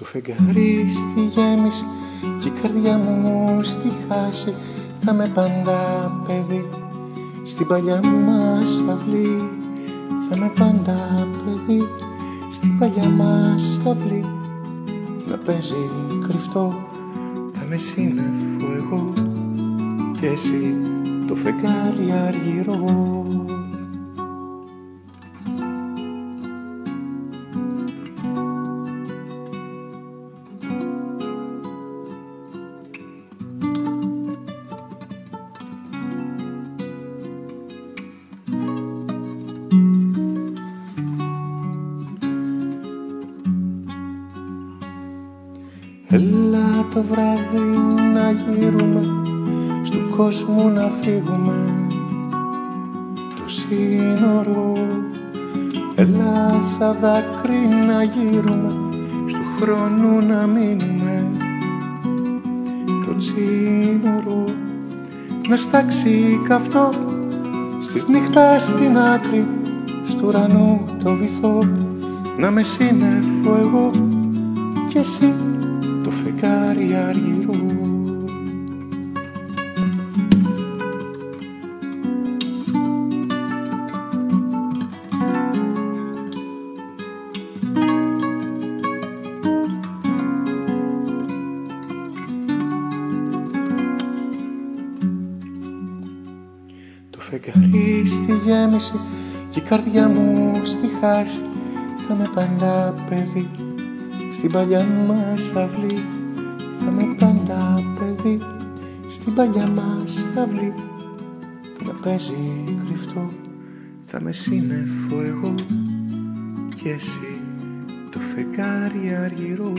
Το φεγγάρι στη γέμιση και η καρδιά μου στη χάση. Θα με πάντα παιδί στην παλιά μας αυλή. Θα με πάντα παιδί στην παλιά μας αυλή. Να παίζει κρυφτό, θα με σύννεφο εγώ και εσύ το φεγγάρι αργυρό. Έλα το βράδυ να γύρουμε, στου κόσμου να φύγουμε το σύνορο. Έλα σαν δάκρυ να γύρουμε, στου χρόνου να μείνουμε το τσίνορο. Να στάξει καυτό στις νύχτα στην άκρη, στου ουρανού το βυθό. Να με σύννεφο εγώ και εσύ το φεγγάρι αργυρό. Το φεγγάρι στη γέμιση και η καρδιά μου στη χάση. Θα με πάντα παιδί στην παλιά μας αυλή. Θα με πάντα παιδί στην παλιά μας αυλή. Να παίζει κρυφτό, θα με σύννεφο εγώ και εσύ το φεγγάρι αργυρό.